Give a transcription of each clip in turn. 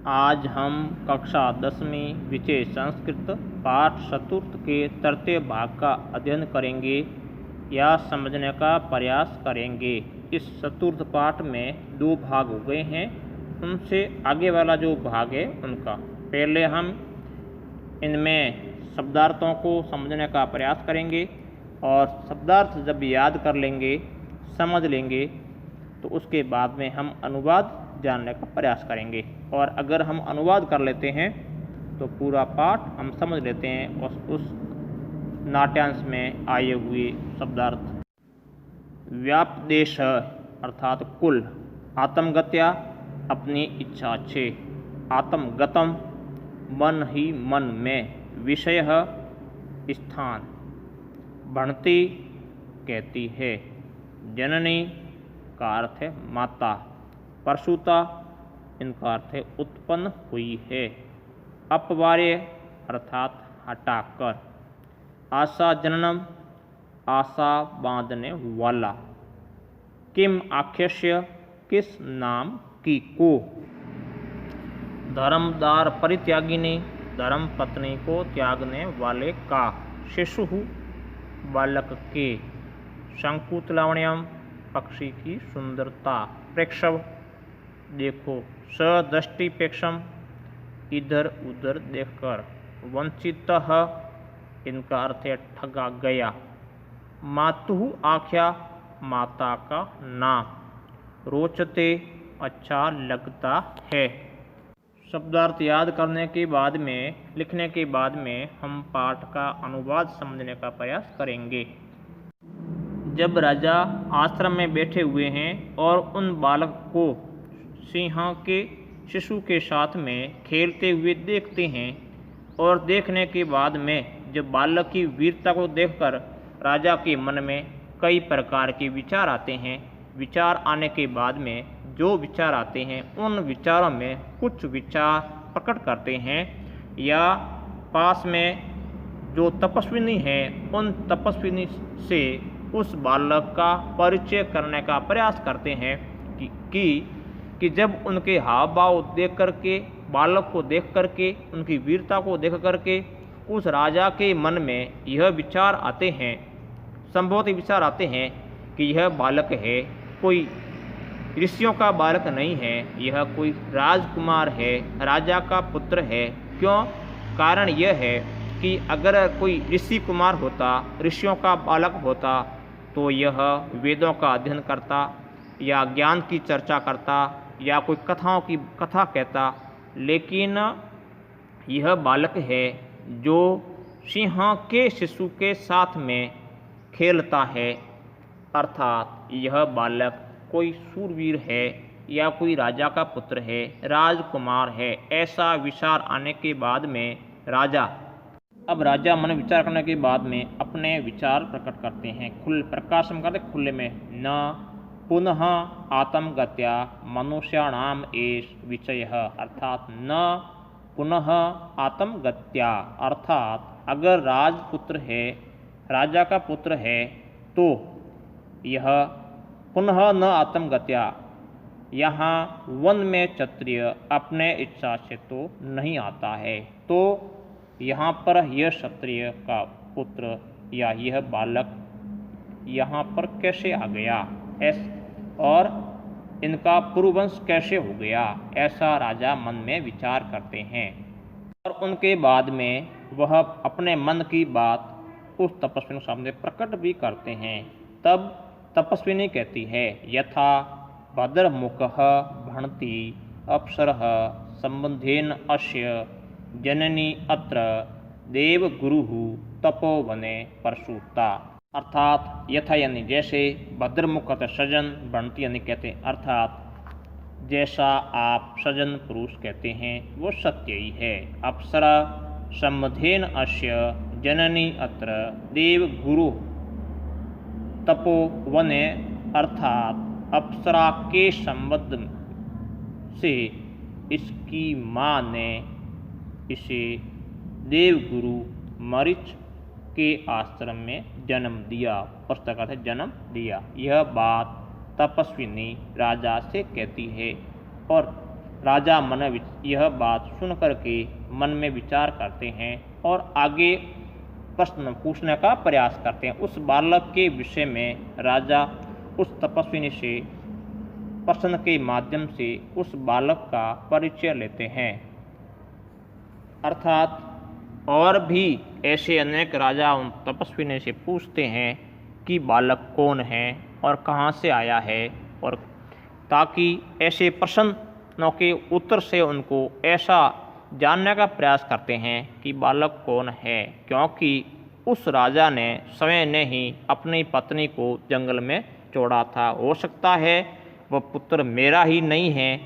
आज हम कक्षा 10वीं विषय संस्कृत पाठ चतुर्थ के तृतीय भाग का अध्ययन करेंगे या समझने का प्रयास करेंगे। इस चतुर्थ पाठ में दो भाग हो गए हैं, उनसे आगे वाला जो भाग है उनका पहले हम इनमें शब्दार्थों को समझने का प्रयास करेंगे और शब्दार्थ जब याद कर लेंगे, समझ लेंगे, तो उसके बाद में हम अनुवाद जानने का प्रयास करेंगे। और अगर हम अनुवाद कर लेते हैं तो पूरा पाठ हम समझ लेते हैं और उस नाट्यांश में आए हुए शब्दार्थ। व्यापदेश अर्थात कुल, आत्मगत्या अपनी इच्छा से, आत्मगतम मन ही मन में, विषय स्थान, भणती कहती है, जननी का अर्थ है माता, प्रसूता इनका अर्थ है उत्पन्न हुई है, अपवार्य अर्थात हटाकर, आशा जननम आशा बांधने वाला, किम आख्यस्य किस नाम की को, धर्मदार परित्यागिनी धर्म पत्नी को त्यागने वाले का, शिशु बालक के, शंकुतलावण्यम पक्षी की सुंदरता, प्रेक्षव देखो, सदृष्टिपेक्षम इधर उधर देखकर, वंचित इनका अर्थ है ठगा गया, मातु आख्या माता का नाम, रोचते अच्छा लगता है। शब्दार्थ याद करने के बाद में, लिखने के बाद में हम पाठ का अनुवाद समझने का प्रयास करेंगे। जब राजा आश्रम में बैठे हुए हैं और उन बालक को सिंह के शिशु के साथ में खेलते हुए देखते हैं और देखने के बाद में जब बालक की वीरता को देखकर राजा के मन में कई प्रकार के विचार आते हैं, विचार आने के बाद में जो विचार आते हैं उन विचारों में कुछ विचार प्रकट करते हैं या पास में जो तपस्विनी हैं उन तपस्विनी से उस बालक का परिचय करने का प्रयास करते हैं कि जब उनके हाव भाव देख करके, बालक को देख करके, उनकी वीरता को देख करके उस राजा के मन में यह विचार आते हैं, संभवतः विचार आते हैं कि यह बालक है कोई ऋषियों का बालक नहीं है, यह कोई राजकुमार है, राजा का पुत्र है। क्यों? कारण यह है कि अगर कोई ऋषि कुमार होता, ऋषियों का बालक होता, तो यह वेदों का अध्ययन करता या ज्ञान की चर्चा करता या कोई कथाओं की कथा कहता, लेकिन यह बालक है जो सिंह के शिशु के साथ में खेलता है, अर्थात यह बालक कोई शूरवीर है या कोई राजा का पुत्र है, राजकुमार है। ऐसा विचार आने के बाद में राजा मन विचार करने के बाद में अपने विचार प्रकट करते हैं, प्रकाशम करते खुले में, न पुनः आत्मगत्या मनुष्याणाम एष विषय, अर्थात न पुनः आत्मगत्या, अर्थात अगर राजपुत्र है, राजा का पुत्र है, तो यह पुनः न आत्मगत्या, यहाँ वन में क्षत्रिय अपने इच्छा से तो नहीं आता है, तो यहाँ पर यह क्षत्रिय का पुत्र या यह बालक यहाँ पर कैसे आ गया और इनका पूर्ववंश कैसे हो गया, ऐसा राजा मन में विचार करते हैं। और उनके बाद में वह अपने मन की बात उस तपस्विनी के सामने प्रकट भी करते हैं। तब तपस्विनी कहती है, यथा भद्रमुखः भणति अप्सरः संबंधेन अस्य जननी अत्र देवगुरुः तपोवने प्रसूता, अर्थात यथा यानी जैसे, भद्रमुख सजन, भणति यानी कहते हैं, अर्थात जैसा आप सजन पुरुष कहते हैं वो सत्य ही है। अप्सरा संबंधेन अस्य जननी अत्र देवगुरु तपोवने, अर्थात अप्सरा के संबंध से इसकी माँ ने इसे देवगुरु मरीच के आश्रम में जन्म दिया, पुस्तक अर्थ जन्म दिया। यह बात तपस्विनी राजा से कहती है और राजा यह बात सुन कर के मन में विचार करते हैं और आगे प्रश्न पूछने का प्रयास करते हैं। उस बालक के विषय में राजा उस तपस्विनी से प्रश्न के माध्यम से उस बालक का परिचय लेते हैं। अर्थात और भी ऐसे अनेक राजा उन तपस्विनी से पूछते हैं कि बालक कौन है और कहाँ से आया है, और ताकि ऐसे प्रश्नों के उत्तर से उनको ऐसा जानने का प्रयास करते हैं कि बालक कौन है, क्योंकि उस राजा ने स्वयं ने ही अपनी पत्नी को जंगल में छोड़ा था। हो सकता है वह पुत्र मेरा ही नहीं है।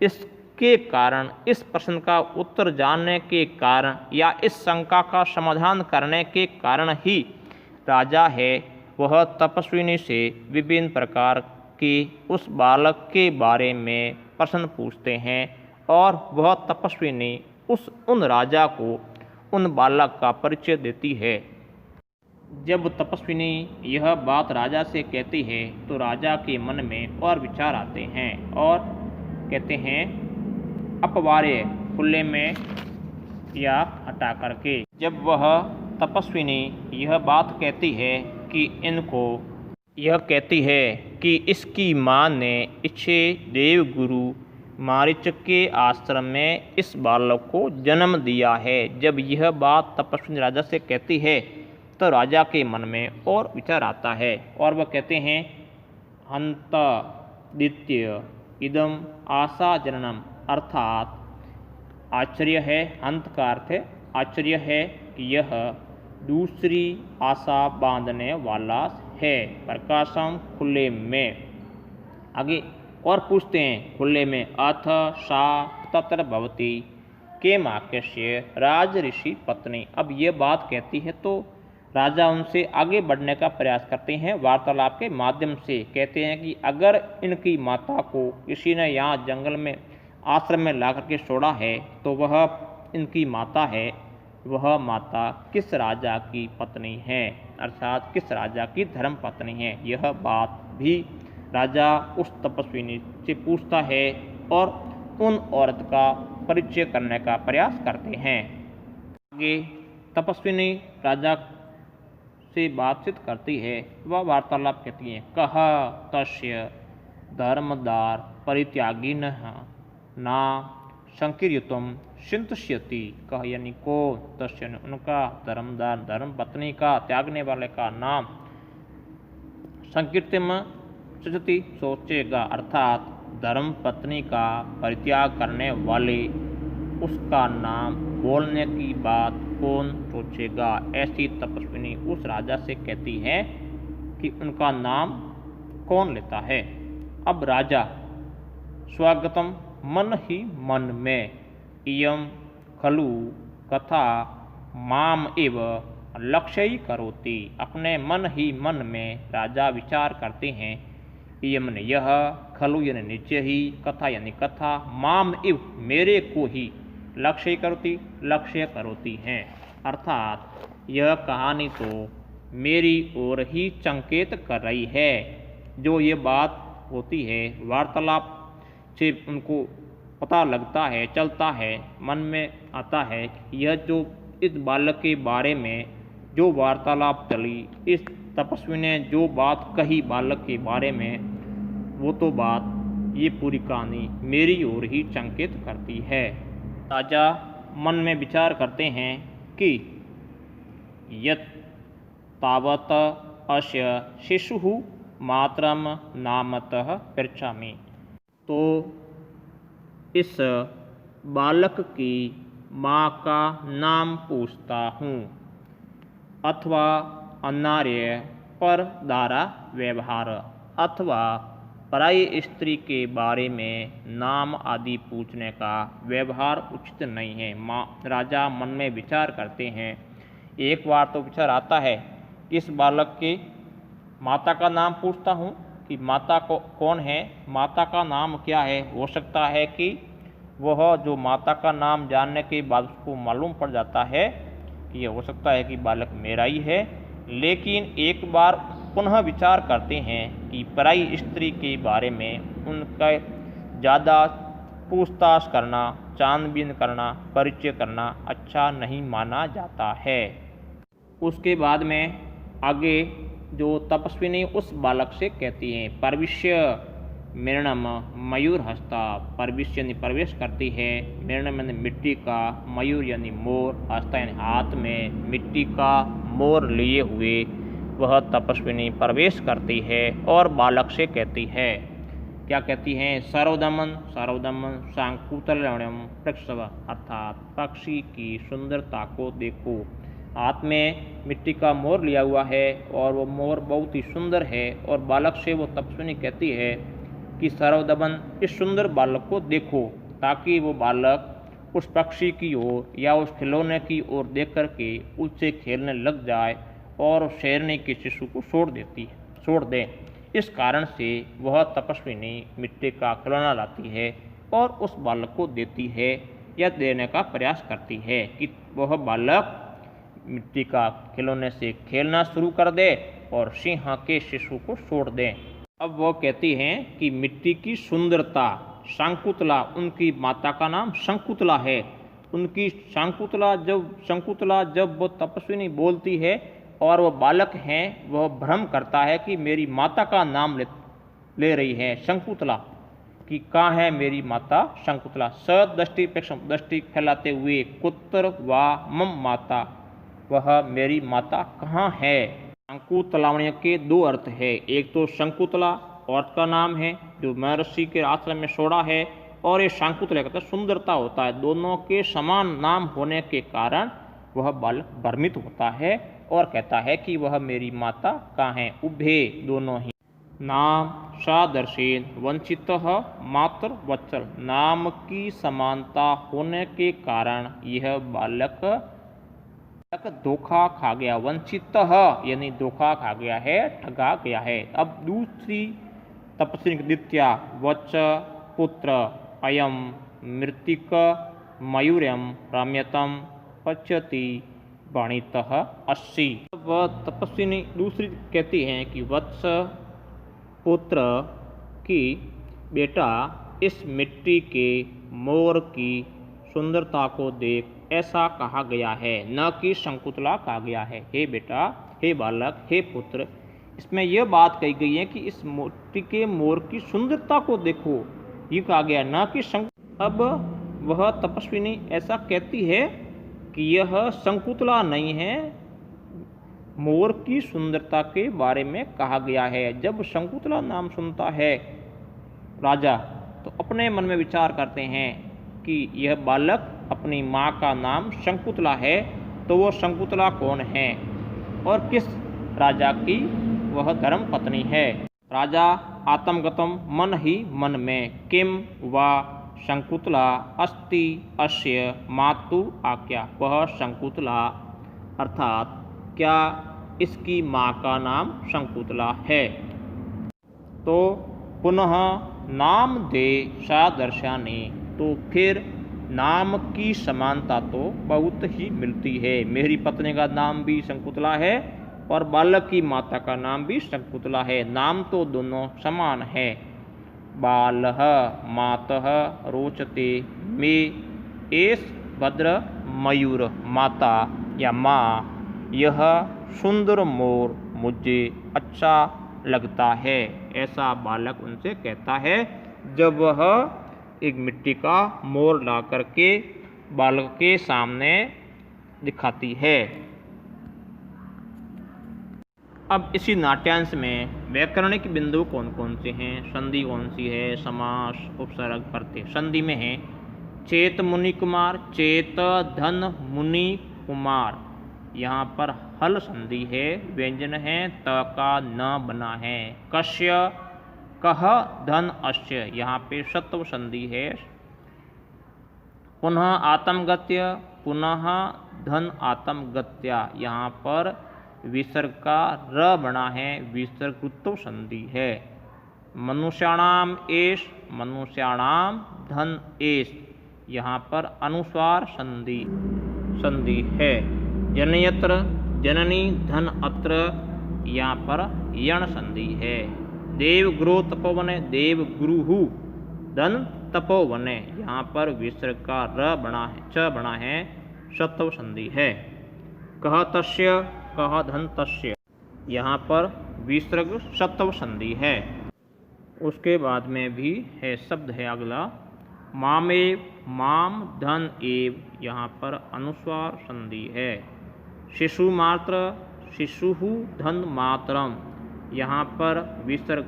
इसके कारण, इस प्रश्न का उत्तर जानने के कारण या इस शंका का समाधान करने के कारण ही राजा है वह तपस्विनी से विभिन्न प्रकार के उस बालक के बारे में प्रश्न पूछते हैं और वह तपस्विनी उन राजा को उन बालक का परिचय देती है। जब तपस्विनी यह बात राजा से कहती है तो राजा के मन में और विचार आते हैं और कहते हैं अपवार्य खुले में या हटा करके। जब वह तपस्विनी यह बात कहती है कि यह कहती है कि इसकी माँ ने इच्छे देव गुरु मारीच के आश्रम में इस बालक को जन्म दिया है। जब यह बात तपस्विनी राजा से कहती है तो राजा के मन में और विचार आता है और वह कहते हैं हंत द्वितीय इदम आशा जननम, अर्थात आश्चर्य है, हंत का अर्थ है आश्चर्य है कि यह दूसरी आशा बांधने वाला है। प्रकाशम खुले में। आगे और पूछते हैं खुले में अथ सा तत्र भवती के माक्यस्य राज ऋषि पत्नी। अब ये बात कहती है तो राजा उनसे आगे बढ़ने का प्रयास करते हैं वार्तालाप के माध्यम से। कहते हैं कि अगर इनकी माता को किसी ने यहाँ जंगल में आश्रम में ला करके छोड़ा है तो वह इनकी माता है, वह माता किस राजा की पत्नी है, अर्थात किस राजा की धर्म पत्नी है। यह बात भी राजा उस तपस्विनी से पूछता है और उन औरत का परिचय करने का प्रयास करते हैं। आगे तपस्विनी राजा से बातचीत करती है, वह वार्तालाप कहती है कह तस्य धर्मदार परित्यागिनः ना संकीर्तुम चिंतयति। कह यानी को तस्य उनका धर्मदार धर्म पत्नी का त्यागने वाले का नाम संकीर्तम चिंतति सोचेगा, अर्थात धर्म पत्नी का परित्याग करने वाले उसका नाम बोलने की बात कौन सोचेगा। ऐसी तपस्विनी उस राजा से कहती है कि उनका नाम कौन लेता है। अब राजा स्वागतम मन ही मन में इयं खलु कथा माम एव लक्ष्य करोति। अपने मन ही मन में राजा विचार करते हैं इयं यह, खलु यानी निश्चय ही, कथा यानी कथा, माम इव मेरे को ही, लक्ष्य करोति हैं, अर्थात यह कहानी तो मेरी ओर ही संकेत कर रही है। जो ये बात होती है वार्तालाप से उनको पता लगता है, चलता है, मन में आता है यह जो इस बालक के बारे में जो वार्तालाप चली, इस तपस्वी ने जो बात कही बालक के बारे में, वो तो बात ये पूरी कहानी मेरी ओर ही संकेत करती है। राजा मन में विचार करते हैं कि यत् तावत अस्य शिशुः मातरम नामतः पृच्छामि। तो इस बालक की माँ का नाम पूछता हूँ, अथवा अनार्य पर दारा व्यवहार, अथवा पराई स्त्री के बारे में नाम आदि पूछने का व्यवहार उचित नहीं है। राजा मन में विचार करते हैं। एक बार तो विचार आता है इस बालक के माता का नाम पूछता हूँ कि माता को कौन है, माता का नाम क्या है। हो सकता है कि वह जो माता का नाम जानने के बाद उसको मालूम पड़ जाता है कि यह हो सकता है कि बालक मेरा ही है। लेकिन एक बार पुनः विचार करते हैं कि पराई स्त्री के बारे में उनका ज़्यादा पूछताछ करना, छानबीन करना, परिचय करना अच्छा नहीं माना जाता है। उसके बाद में आगे जो तपस्विनी उस बालक से कहती हैं, प्रविश्य मृणम मयूर हस्ता, प्रविश्य यानी प्रवेश करती है, मृणम यानी मिट्टी का, मयूर यानी मोर, हस्ता यानी हाथ में मिट्टी का मोर लिए हुए वह तपस्विनी प्रवेश करती है और बालक से कहती है, क्या कहती हैं, सर्वदमन सर्वदमन सांकुतलवण्यम प्रक्षव, अर्थात पक्षी की सुंदरता को देखो। हाथ में मिट्टी का मोर लिया हुआ है और वो मोर बहुत ही सुंदर है और बालक से वो तपस्विनी कहती है कि सर्वदमन इस सुंदर बालक को देखो, ताकि वो बालक उस पक्षी की ओर या उस खिलौने की ओर देख करके उससे खेलने लग जाए और शेरनी के शिशु को छोड़ दे। इस कारण से वह तपस्विनी मिट्टी का खिलौना लाती है और उस बालक को देती है या देने का प्रयास करती है कि वह बालक मिट्टी का खिलौने से खेलना शुरू कर दे और सिंह के शिशु को छोड़ दे। अब वो कहती हैं कि मिट्टी की सुंदरता, शंकुतला, उनकी माता का नाम शंकुतला है, उनकी शंकुतला जब वो तपस्विनी बोलती है और वह बालक हैं, वह भ्रम करता है कि मेरी माता का नाम ले रही है शंकुतला, कि कहाँ है मेरी माता शंकुतला। दृष्टि फैलाते हुए कुत्र व मम माता, वह मेरी माता कहाँ है। शंकुतलावण्य के दो अर्थ है, एक तो शंकुतला औरत का नाम है जो महर्षि के आश्रम में छोड़ा है, और ये शंकुतला कहता है सुंदरता होता है। दोनों के समान नाम होने के कारण वह बालक भ्रमित होता है और कहता है कि वह मेरी माता कहाँ है। उभे दोनों ही नाम सादर्शेन वंचित मात्र वत्सल, नाम की समानता होने के कारण यह बालक धोखा खा गया। वंचित यानी धोखा खा गया है, ठगा गया है। अब दूसरी तपस्विनी द्वितीया वत्स पुत्र अयम मृतिक मयूर्यम रम्यतम पच्यति बाणितः 80। वह तपस्विनी दूसरी कहती हैं कि वत्स पुत्र की बेटा, इस मिट्टी के मोर की सुंदरता को देख ऐसा कहा गया है, न कि शंकुतला कहा गया है। हे बेटा, हे बालक, हे पुत्र, इसमें यह बात कही गई है कि इस मिट्टी के मोर की सुंदरता को देखो, ये कहा गया, न कि अब वह तपस्विनी ऐसा कहती है कि यह शंकुतला नहीं है, मोर की सुंदरता के बारे में कहा गया है। जब शंकुतला नाम सुनता है राजा तो अपने मन में विचार करते हैं कि यह बालक अपनी माँ का नाम शंकुतला है, तो वो शंकुतला कौन है और किस राजा की वह धर्म पत्नी है। राजा आत्मगतम मन ही मन में, किम वा शंकुतला अस्ति अस्य मातु आज्ञा, वह शंकुतला अर्थात क्या इसकी माँ का नाम शंकुतला है। तो पुनः नाम दे सादर्शानि, तो फिर नाम की समानता तो बहुत ही मिलती है। मेरी पत्नी का नाम भी शंकुतला है और बालक की माता का नाम भी शंकुतला है, नाम तो दोनों समान है। बालः मातः रोचते मे एस भद्र मयूर, माता या माँ, यह सुंदर मोर मुझे अच्छा लगता है, ऐसा बालक उनसे कहता है जब वह एक मिट्टी का मोर ला करके बालक के सामने दिखाती है। अब इसी नाट्यांश में व्याकरणिक बिंदु कौन कौन से हैं, संधि कौन सी है, समास, उपसर्ग, प्रत्यय। संधि में है चेत मुनि कुमार, चेत धन मुनि कुमार, यहाँ पर हल संधि है, व्यंजन है, त का न बना है। कस्य कह धन अस्य, यहाँ पे सत्व संधि है। पुनः आत्मगत्य, पुनः धन आत्मगत्या, यहाँ पर विसर्ग का र बना है, विसर्गुत्व संधि है। मनुष्याणाम एष, मनुष्याणाम धन एष, यहाँ पर अनुस्वार संधि है। जनयत्र, जननी धन अत्र, यहाँ पर यण संधि है। देव गुरु तपोवन, देव गुरु धन तपोवने, यहाँ पर विसर्ग का र बना है, च बना है, सत्व संधि है। कह तस्य, कह धन तस्य, यहाँ पर विसर्ग सत्व संधि है। उसके बाद में भी है शब्द है अगला मामेव, माम धन एव, यहाँ पर अनुस्वार संधि है। शिशु मात्र, शिशुहु धन मातरम, यहाँ पर विसर्ग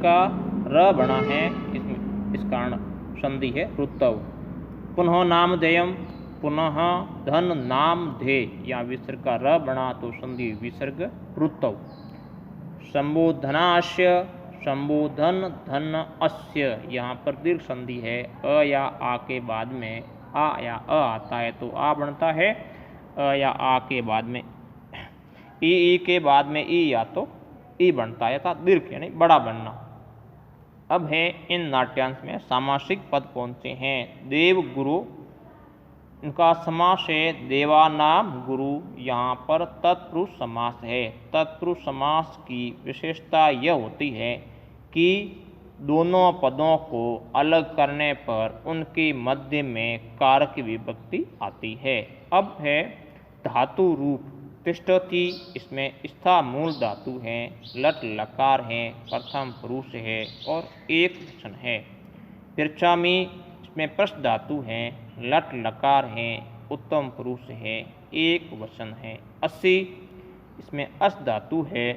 का र बना है, इस कारण संधि है रुत्तव। पुनः नामधेयम, पुनः धन नाम धे, यहाँ विसर्ग का र बना तो संधि विसर्ग रुत्तव। संबोधनास्य, संबोधन धन अस्य, यहाँ पर दीर्घ संधि है। अ या आ के बाद में आ या अ आता है तो आ बनता है, अ या आ के बाद में ई के बाद में ई या तो ई बनता है, अर्थात दीर्घ यानी बड़ा बनना। अब है इन नाट्यांश में सामासिक पद कौन से हैं। देव गुरु, इनका समास है देवानाम गुरु, यहाँ पर तत्पुरुष समास है। तत्पुरुष समास की विशेषता यह होती है कि दोनों पदों को अलग करने पर उनके मध्य में कारक विभक्ति आती है। अब है धातु रूप तिष्ठति, इसमें स्था मूल धातु है, लट लकार है, प्रथम पुरुष है और एक वचन है। पृच्छामि, इसमें प्रश्न धातु है, लट लकार है, उत्तम पुरुष है, एक वचन है। अस्सी, इसमें अस धातु है,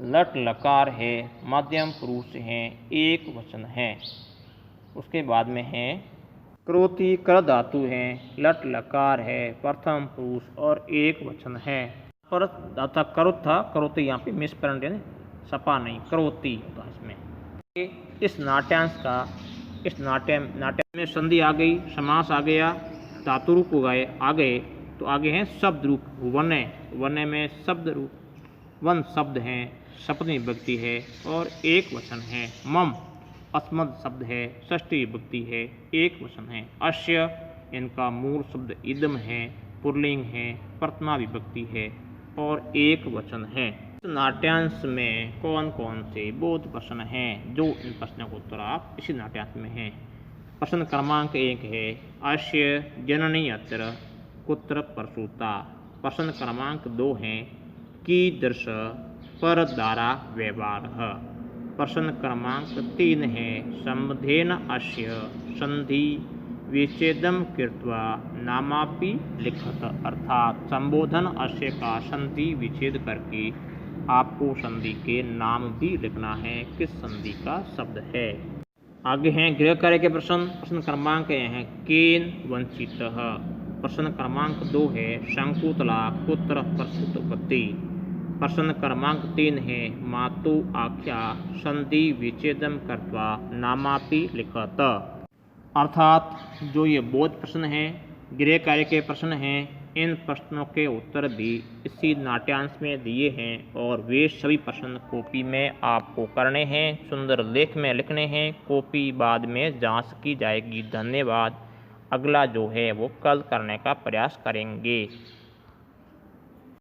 लट लकार है, मध्यम पुरुष है, एक वचन है। उसके बाद में है क्रोति, कर धातु है, लट लकार है, प्रथम पुरुष और एक वचन है। पर दाता करुत था, करोति यहाँ पे मिसप्रिंट है, सपा नहीं, करोति होता है इसमें। इस नाट्यांश का, इस नाट्य में संधि आ गई, समास आ गया, धातु रूप आ गए तो आगे हैं शब्द रूप। वने, वने में शब्द रूप, वन शब्द हैं, सप्तमी विभक्ति है और एक वचन है। मम, अस्मद शब्द है, षष्ठी विभक्ति है, एक वचन है। अश्य, इनका मूल शब्द इदम है, पुल्लिंग है, प्रथमा विभक्ति है और एक वचन है। इस नाट्यांश में कौन कौन से बोध प्रश्न हैं, जो इन प्रश्नों का उत्तर आप इसी नाट्यांश में हैं। प्रश्न क्रमांक 1 है अश्य जननी अत्र कुत्र प्रसूता। प्रश्न क्रमांक 2 है कीदृश परद्वारा व्यवहारः। प्रश्न क्रमांक 3 है संबंधेन अस्य संधि विच्छेदम कृत्वा नामापि लिखत, अर्थात संबोधन अस्य का संधि विच्छेद करके आपको संधि के नाम भी लिखना है, किस संधि का शब्द है। आगे हैं गृह कार्य के प्रश्न। प्रश्न क्रमांक है केन वंचितः। प्रश्न क्रमांक 2 है शंकुतला कुत्र प्रसूतवती। प्रश्न क्रमांक 3 है मातु आख्या संधि विच्छेदम कृत्वा नामापि लिखत। अर्थात जो ये बोध प्रश्न हैं, गृह कार्य के प्रश्न हैं, इन प्रश्नों के उत्तर भी इसी नाट्यांश में दिए हैं और वे सभी प्रश्न कॉपी में आपको करने हैं, सुंदर लेख में लिखने हैं। कॉपी बाद में जांच की जाएगी। धन्यवाद। अगला जो है वो कल करने का प्रयास करेंगे।